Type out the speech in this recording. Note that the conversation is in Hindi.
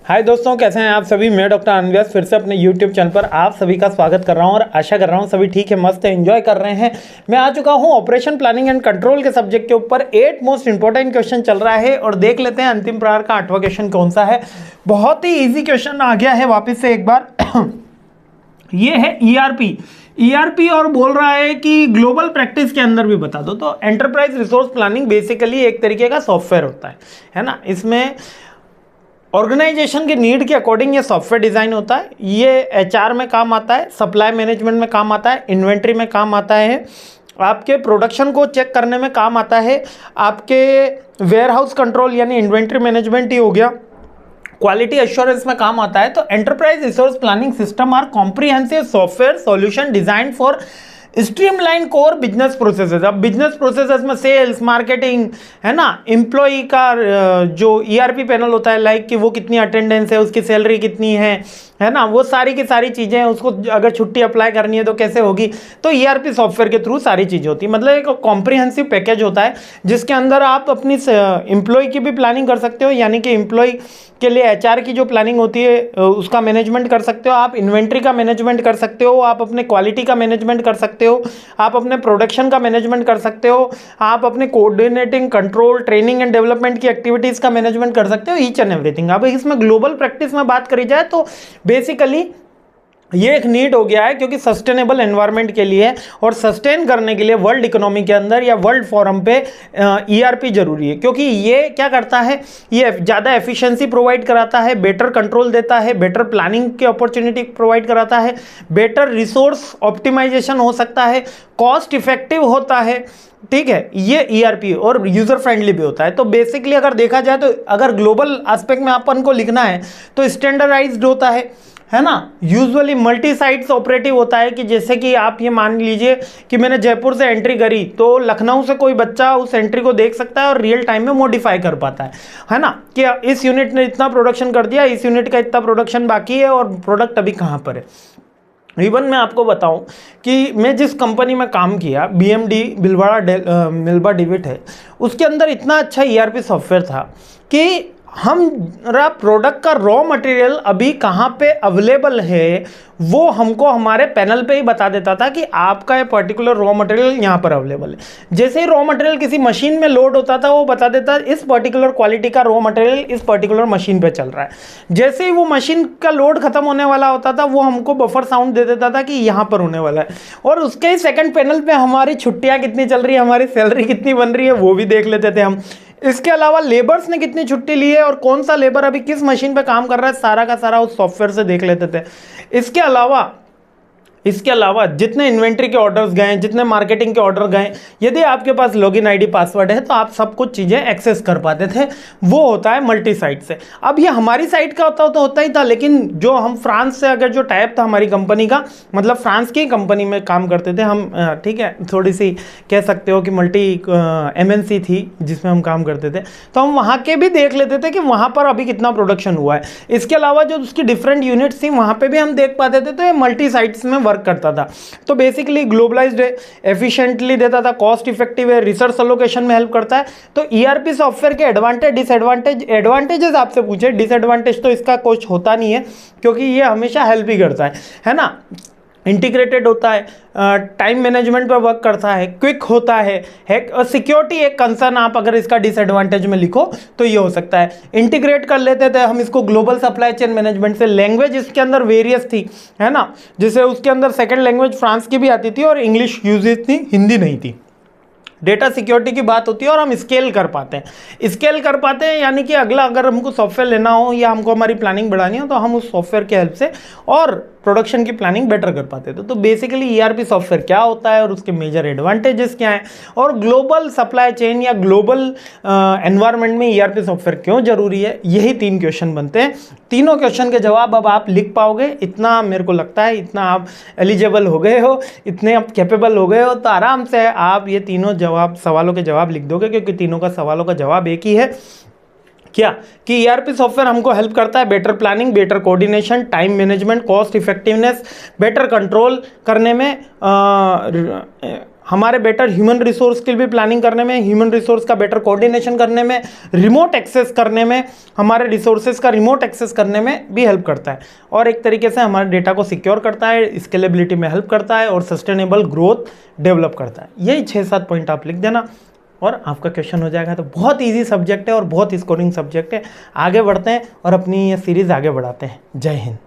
हाय दोस्तों, कैसे हैं आप सभी। मैं डॉक्टर अनव्यास फिर से अपने यूट्यूब चैनल पर आप सभी का स्वागत कर रहा हूं और आशा कर रहा हूं सभी ठीक है, मस्त है, एंजॉय कर रहे हैं। मैं आ चुका हूं ऑपरेशन प्लानिंग एंड कंट्रोल के सब्जेक्ट के ऊपर। 8 मोस्ट इंपॉर्टेंट क्वेश्चन चल रहा है और देख लेते हैं अंतिम प्रहार का 8वां क्वेश्चन कौन सा है। बहुत ही ईजी क्वेश्चन आ गया है वापिस से एक बार। ये है ईआरपी और बोल रहा है कि ग्लोबल प्रैक्टिस के अंदर भी बता दो। तो एंटरप्राइज रिसोर्स प्लानिंग बेसिकली एक तरीके का सॉफ्टवेयर होता है ना। इसमें ऑर्गेनाइजेशन के नीड के अकॉर्डिंग ये सॉफ्टवेयर डिजाइन होता है। ये एचआर में काम आता है, सप्लाई मैनेजमेंट में काम आता है, इन्वेंट्री में काम आता है, आपके प्रोडक्शन को चेक करने में काम आता है, आपके वेयरहाउस कंट्रोल यानी इन्वेंट्री मैनेजमेंट ही हो गया, क्वालिटी एश्योरेंस में काम आता है। तो enterprise resource planning system are comprehensive software solution design for streamline core business processes. अब बिजनेस प्रोसेसेस में सेल्स, मार्केटिंग, है ना, एम्प्लॉय का जो ईआरपी पैनल होता है, लाइक कि वो कितनी अटेंडेंस है, उसकी सैलरी कितनी है ना, वो सारी की सारी चीज़ें हैं। उसको अगर छुट्टी अप्लाई करनी है तो कैसे होगी, तो ईआरपी सॉफ्टवेयर के थ्रू सारी चीज़ें होती है। मतलब एक कॉम्प्रिहेंसिव पैकेज होता है जिसके अंदर आप अपनी एम्प्लॉय की भी प्लानिंग कर सकते हो, यानी कि एम्प्लॉय के लिए एचआर की जो प्लानिंग होती है उसका मैनेजमेंट कर सकते हो, आप इन्वेंट्री का मैनेजमेंट कर सकते हो, आप अपने क्वालिटी का मैनेजमेंट कर सकते हो, आप अपने प्रोडक्शन का मैनेजमेंट कर सकते हो, आप अपने coordinating, control, training and development की एक्टिविटीज़ का मैनेजमेंट कर सकते हो, ईच एंड एवरीथिंग। अब इसमें ग्लोबल प्रैक्टिस में बात करी जाए तो बेसिकली ये एक नीड हो गया है क्योंकि सस्टेनेबल एनवायरनमेंट के लिए और सस्टेन करने के लिए वर्ल्ड इकोनॉमी के अंदर या वर्ल्ड फोरम पे ईआरपी जरूरी है। क्योंकि ये क्या करता है, ये ज़्यादा एफिशिएंसी प्रोवाइड कराता है, बेटर कंट्रोल देता है, बेटर प्लानिंग की अपॉर्चुनिटी प्रोवाइड कराता है, बेटर रिसोर्स ऑप्टिमाइजेशन हो सकता है, कॉस्ट इफेक्टिव होता है, ठीक है, ये ईआरपी और यूजर फ्रेंडली भी होता है। तो बेसिकली अगर देखा जाए तो अगर ग्लोबल एस्पेक्ट में अपन को लिखना है तो स्टैंडर्डाइज्ड होता है ना, यूजुअली मल्टी साइट्स ऑपरेटिव होता है। कि जैसे कि आप ये मान लीजिए कि मैंने जयपुर से एंट्री करी तो लखनऊ से कोई बच्चा उस एंट्री को देख सकता है और रियल टाइम में मॉडिफाई कर पाता है ना, कि इस यूनिट ने इतना प्रोडक्शन कर दिया, इस यूनिट का इतना प्रोडक्शन बाकी है और प्रोडक्ट अभी कहाँ पर है। इवन मैं आपको बताऊं कि मैं जिस कंपनी में काम किया, बीएमडी भिलवाड़ा मिल्बा डिविट है, उसके अंदर इतना अच्छा ईआरपी सॉफ्टवेयर था कि हमारा प्रोडक्ट का रॉ मटेरियल अभी कहाँ पे अवेलेबल है वो हमको हमारे पैनल पे ही बता देता था कि आपका ये पर्टिकुलर रॉ मटेरियल यहाँ पर अवेलेबल है। जैसे ही रॉ मटेरियल किसी मशीन में लोड होता था वो बता देता इस पर्टिकुलर क्वालिटी का रॉ मटेरियल इस पर्टिकुलर मशीन पे चल रहा है। जैसे ही वो मशीन का लोड खत्म होने वाला होता था वो हमको बफर साउंड दे देता था कि यहाँ पर होने वाला है, और उसके ही सेकंड पैनल पे हमारी छुट्टियाँ कितनी चल रही है, हमारी सैलरी कितनी बन रही है, वो भी देख लेते थे हम। इसके अलावा लेबर्स ने कितनी छुट्टी ली है और कौन सा लेबर अभी किस मशीन पे काम कर रहा है, सारा का सारा उस सॉफ्टवेयर से देख लेते थे। इसके अलावा जितने इन्वेंट्री के ऑर्डर्स गए, जितने मार्केटिंग के ऑर्डर गए, यदि आपके पास लॉगिन आईडी पासवर्ड है तो आप सब कुछ चीज़ें एक्सेस कर पाते थे। वो होता है मल्टी साइट से। अब ये हमारी साइट का होता ही था, लेकिन जो हम फ्रांस से अगर जो टाइप था हमारी कंपनी का, मतलब फ्रांस की कंपनी में काम करते थे हम, ठीक है, थोड़ी सी कह सकते हो कि मल्टी एमएनसी थी जिसमें हम काम करते थे, तो हम वहाँ के भी देख लेते थे कि वहाँ पर अभी कितना प्रोडक्शन हुआ है। इसके अलावा जो उसकी डिफरेंट यूनिट्स थी वहाँ पर भी हम देख पाते थे। तो ये मल्टी साइट्स में करता था। तो बेसिकली ग्लोबलाइज्ड है, एफिशिएंटली देता था, कॉस्ट इफेक्टिव है, रिसोर्स एलोकेशन में हेल्प करता है। तो ईआरपी सॉफ्टवेयर के एडवांटेजेस आपसे पूछे, डिसएडवांटेज तो इसका कुछ होता नहीं है क्योंकि ये हमेशा हेल्प ही करता है ना। इंटीग्रेटेड होता है, टाइम मैनेजमेंट पर वर्क करता है, क्विक होता है, सिक्योरिटी एक कंसर्न आप अगर इसका डिसएडवांटेज में लिखो तो ये हो सकता है। इंटीग्रेट कर लेते थे हम इसको ग्लोबल सप्लाई चेन मैनेजमेंट से। लैंग्वेज इसके अंदर वेरियस थी, है ना, जैसे उसके अंदर सेकंड लैंग्वेज फ्रांस की भी आती थी और इंग्लिश यूजेज थी, हिंदी नहीं थी। डेटा सिक्योरिटी की बात होती है और हम स्केल कर पाते हैं, यानी कि अगला अगर हमको सॉफ्टवेयर लेना हो या हमको हमारी प्लानिंग बढ़ानी हो तो हम उस सॉफ्टवेयर की हेल्प से और प्रोडक्शन की प्लानिंग बेटर कर पाते थे। तो बेसिकली ईआरपी सॉफ्टवेयर क्या होता है और उसके मेजर एडवांटेजेस क्या हैं और ग्लोबल सप्लाई चेन या ग्लोबल एनवायरनमेंट में ईआरपी सॉफ्टवेयर क्यों जरूरी है, यही 3 क्वेश्चन बनते हैं। तीनों क्वेश्चन के जवाब अब आप लिख पाओगे, इतना मेरे को लगता है, इतना आप एलिजिबल हो गए हो, इतने आप कैपेबल हो गए हो, तो आराम से आप ये तीनों सवालों के जवाब लिख दोगे, क्योंकि तीनों का सवालों का जवाब एक ही है। क्या कि ईआरपी सॉफ्टवेयर हमको हेल्प करता है better planning, better coordination, time management, cost effectiveness, better control करने में, हमारे बेटर ह्यूमन रिसोर्स की भी प्लानिंग करने में, ह्यूमन रिसोर्स का बेटर कोऑर्डिनेशन करने में, रिमोट एक्सेस करने में, हमारे रिसोर्सेज का रिमोट एक्सेस करने में भी हेल्प करता है और एक तरीके से हमारे डेटा को सिक्योर करता है, स्केलेबिलिटी में हेल्प करता है और सस्टेनेबल ग्रोथ डेवलप करता है। यही 6-7 पॉइंट आप लिख देना और आपका क्वेश्चन हो जाएगा। तो बहुत ईजी सब्जेक्ट है और बहुत स्कोरिंग सब्जेक्ट है। आगे बढ़ते हैं और अपनी ये सीरीज़ आगे बढ़ाते हैं। जय हिंद।